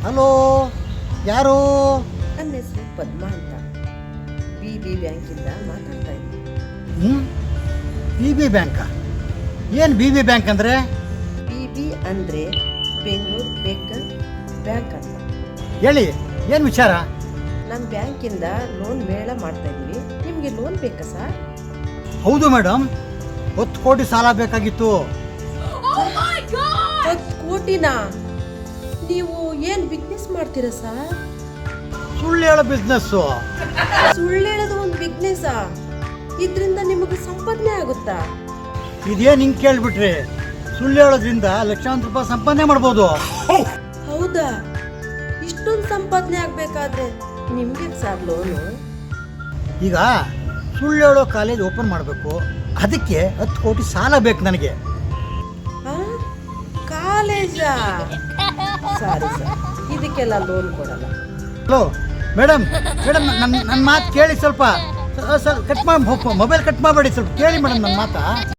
Hello, ಯಾರು? ನನ್ನ ಹೆಸರು ಪದ್ಮ ಅಂತ BB ಬ್ಯಾಂಕಿಂದ ಮಾತಾಡ್ತಾ ಇದ್ದೀನಿ. BB ಬ್ಯಾಂಕಾ? ಏನು BB ಬ್ಯಾಂಕ್ ಅಂದರೆ? BB ಅಂದರೆ ಬೆಂಗಳೂರು ಬೇಕರ್ ಬ್ಯಾಂಕ್ ಅಂತ. ಹೇಳಿ, ಏನು ವಿಚಾರ? ನಮ್ಮ ಬ್ಯಾಂಕಿಂದ ಲೋನ್ ಮೇಳ ಮಾಡ್ತಾ ಇದ್ದೀವಿ. ನಿಮಗೆ ಲೋನ್ ಬೇಕಾ ಸರ್? ಹೌದು ಮೇಡಮ್, 10 ಕೋಟಿ ಸಾಲ ಬೇಕಾಗಿತ್ತು. 10 ಕೋಟಿನಾ? ನೀವು ಏನು ಬಿಸ್ನೆಸ್ ಮಾಡ್ತೀರಾ ಸರ್? ಸುಳ್ಳು ಹೇಳೋ ಬಿಸ್ನೆಸ್ಸು. ಸುಳ್ಳು ಹೇಳೋದು ಒಂದು ಬಿಸ್ನೆಸ್ಸಾ? ಇದರಿಂದ ನಿಮಗೆ ಸಂಪಾದನೆ ಆಗುತ್ತಾ? ಇದೇನು ಹಿಂಗೆ ಕೇಳಿಬಿಟ್ರಿ? ಸುಳ್ಳು ಹೇಳೋದ್ರಿಂದ ಲಕ್ಷಾಂತರ ರೂಪಾಯಿ ಸಂಪಾದನೆ ಮಾಡ್ಬೋದು. ಹೌದಾ? ಇಷ್ಟೊಂದು ಸಂಪಾದನೆ ಆಗಬೇಕಾದ್ರೆ ನಿಮಗೆ ಸರ್ ಲೋನು? ಈಗ ಸುಳ್ಳು ಹೇಳೋ ಕಾಲೇಜ್ ಓಪನ್ ಮಾಡಬೇಕು, ಅದಕ್ಕೆ 10 ಕೋಟಿ ಸಾಲ ಬೇಕು ನನಗೆ. ಕಾಲೇಜಾ? ಸಾರಿ ಸರ್, ಇದಕ್ಕೆಲ್ಲ ಲೋನ್ ಕೊಡಲ್ಲ. ಹಲೋ ಮೇಡಮ್, ನನ್ನ ಮಾತು ಕೇಳಿ ಸ್ವಲ್ಪ. ಸರ್ ಕಟ್ ಮಾಡಿ ಮೊಬೈಲ್ ಕಟ್ ಮಾಡಬೇಡಿ, ಸ್ವಲ್ಪ ಕೇಳಿ ಮೇಡಮ್ ನನ್ನ ಮಾತಾ.